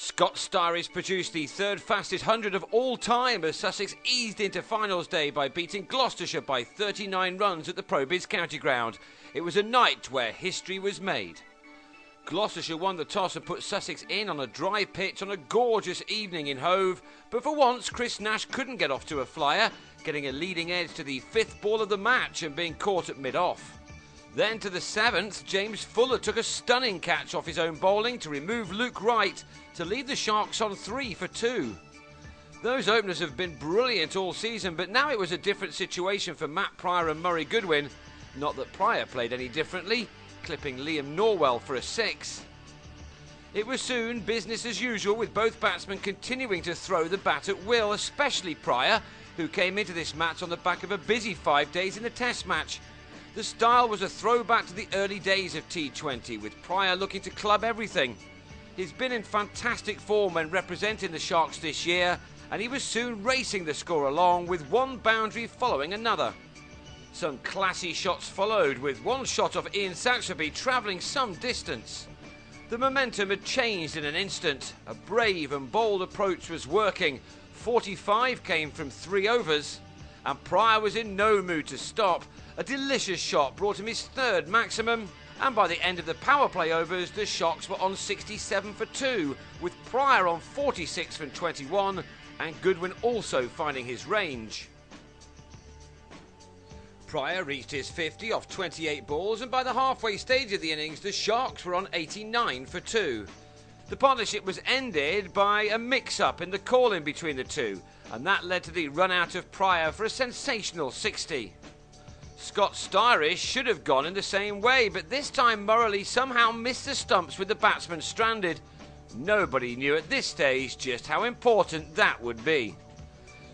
Scott Styris produced the third fastest 100 of all time as Sussex eased into finals day by beating Gloucestershire by 39 runs at the Probids County Ground. It was a night where history was made. Gloucestershire won the toss and put Sussex in on a dry pitch on a gorgeous evening in Hove, but for once Chris Nash couldn't get off to a flyer, getting a leading edge to the fifth ball of the match and being caught at mid-off. Then to the seventh, James Fuller took a stunning catch off his own bowling to remove Luke Wright to leave the Sharks on 3 for 2. Those openers have been brilliant all season, but now it was a different situation for Matt Prior and Murray Goodwin. Not that Prior played any differently, clipping Liam Norwell for a 6. It was soon business as usual, with both batsmen continuing to throw the bat at will, especially Prior, who came into this match on the back of a busy 5 days in the Test match. The style was a throwback to the early days of T20, with Prior looking to club everything. He's been in fantastic form when representing the Sharks this year, and he was soon racing the score along with one boundary following another. Some classy shots followed, with one shot of Ian Saxby travelling some distance. The momentum had changed in an instant. A brave and bold approach was working. 45 came from 3 overs, and Prior was in no mood to stop. A delicious shot brought him his third maximum, and by the end of the power play overs, the Sharks were on 67 for 2, with Prior on 46 from 21, and Goodwin also finding his range. Prior reached his 50 off 28 balls, and by the halfway stage of the innings, the Sharks were on 89 for 2. The partnership was ended by a mix-up in the call-in between the two, and that led to the run-out of Prior for a sensational 60. Scott Styris should have gone in the same way, but this time Murray somehow missed the stumps with the batsman stranded. Nobody knew at this stage just how important that would be.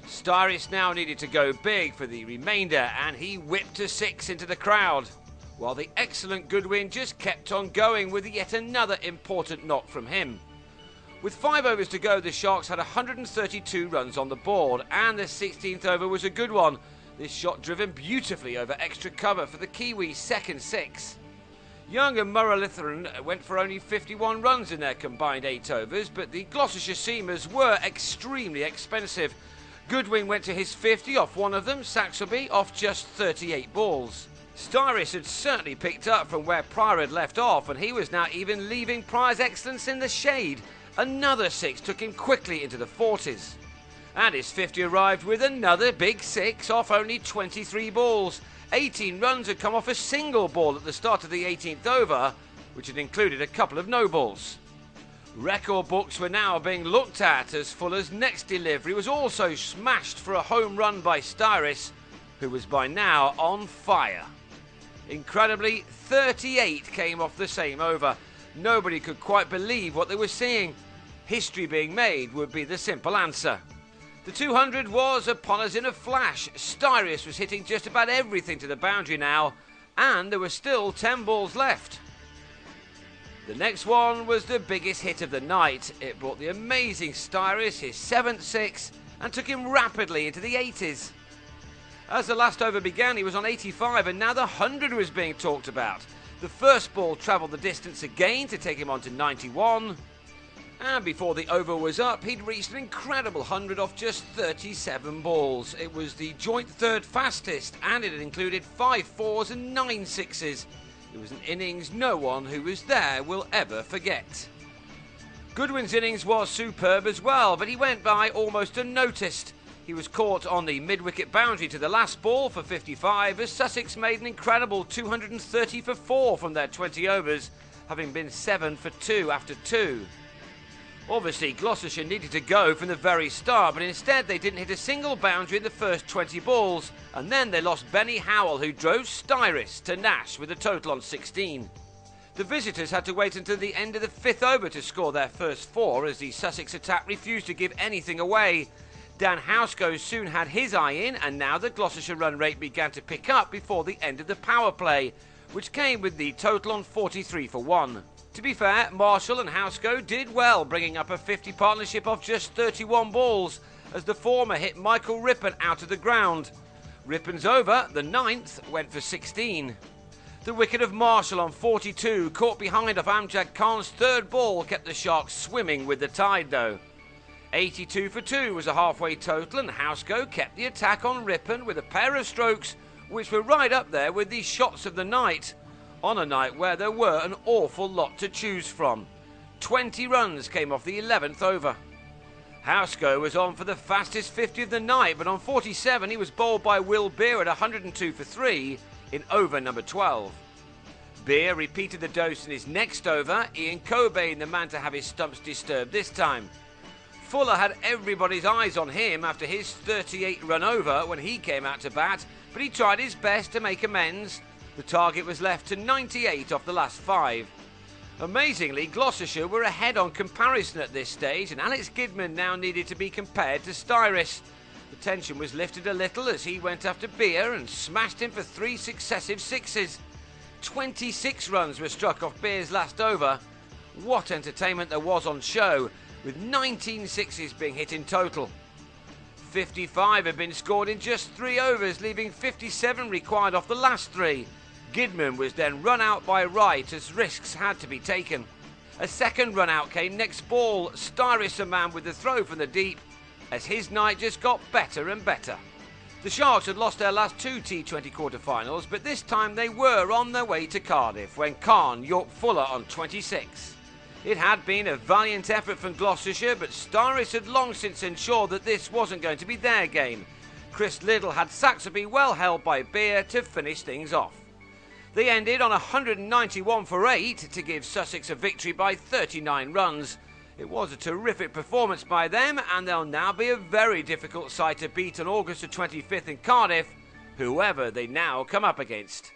Styris now needed to go big for the remainder, and he whipped a 6 into the crowd, while the excellent Goodwin just kept on going with yet another important knock from him. With 5 overs to go, the Sharks had 132 runs on the board, and the 16th over was a good one. This shot driven beautifully over extra cover for the Kiwis' second 6. Young and Muralitharan went for only 51 runs in their combined 8 overs, but the Gloucestershire seamers were extremely expensive. Goodwin went to his 50 off one of them, Saxby off just 38 balls. Styris had certainly picked up from where Prior had left off, and he was now even leaving Prior's excellence in the shade. Another 6 took him quickly into the 40s. And his 50 arrived with another big 6 off only 23 balls. 18 runs had come off a single ball at the start of the 18th over, which had included a couple of no balls. Record books were now being looked at as Fuller's next delivery was also smashed for a home run by Styris, who was by now on fire. Incredibly, 38 came off the same over. Nobody could quite believe what they were seeing. History being made would be the simple answer. The 200 was upon us in a flash. Styris was hitting just about everything to the boundary now, and there were still 10 balls left. The next one was the biggest hit of the night. It brought the amazing Styris his 7th 6 and took him rapidly into the 80s. As the last over began, he was on 85, and now the 100 was being talked about. The first ball travelled the distance again to take him on to 91. And before the over was up, he'd reached an incredible 100 off just 37 balls. It was the joint third fastest, and it had included 5 4s and 9 6s. It was an innings no one who was there will ever forget. Goodwin's innings was superb as well, but he went by almost unnoticed. He was caught on the mid-wicket boundary to the last ball for 55 as Sussex made an incredible 230 for 4 from their 20 overs, having been 7 for 2 after 2. Obviously, Gloucestershire needed to go from the very start, but instead they didn't hit a single boundary in the first 20 balls, and then they lost Benny Howell, who drove Styris to Nash with a total on 16. The visitors had to wait until the end of the 5th over to score their first 4, as the Sussex attack refused to give anything away. Dan Housego soon had his eye in, and now the Gloucestershire run rate began to pick up before the end of the power play, which came with the total on 43 for 1. To be fair, Marshall and Housego did well, bringing up a 50 partnership of just 31 balls, as the former hit Michael Rippon out of the ground. Rippon's over, the 9th, went for 16. The wicket of Marshall on 42, caught behind off Amjad Khan's third ball, kept the Sharks swimming with the tide though. 82 for 2 was a halfway total, and Housego kept the attack on Ripon with a pair of strokes which were right up there with the shots of the night, on a night where there were an awful lot to choose from. 20 runs came off the 11th over. Housego was on for the fastest 50 of the night, but on 47 he was bowled by Will Beer at 102 for 3 in over number 12. Beer repeated the dose in his next over, Ian Cobain the man to have his stumps disturbed this time. Fuller had everybody's eyes on him after his 38-run over when he came out to bat, but he tried his best to make amends. The target was left to 98 off the last 5. Amazingly, Gloucestershire were ahead on comparison at this stage, and Alex Gidman now needed to be compared to Styris. The tension was lifted a little as he went after Beer and smashed him for 3 successive sixes. 26 runs were struck off Beer's last over. What entertainment there was on show, with 19 sixes being hit in total. 55 had been scored in just 3 overs, leaving 57 required off the last 3. Gidman was then run out by Wright as risks had to be taken. A second run out came next ball, Styris a man with the throw from the deep, as his night just got better and better. The Sharks had lost their last 2 T20 quarter-finals, but this time they were on their way to Cardiff when Khan yorked Fuller on 26. It had been a valiant effort from Gloucestershire, but Styris had long since ensured that this wasn't going to be their game. Chris Liddle had Saxby well held by Beer to finish things off. They ended on 191 for 8 to give Sussex a victory by 39 runs. It was a terrific performance by them, and they'll now be a very difficult side to beat on August the 25th in Cardiff, whoever they now come up against.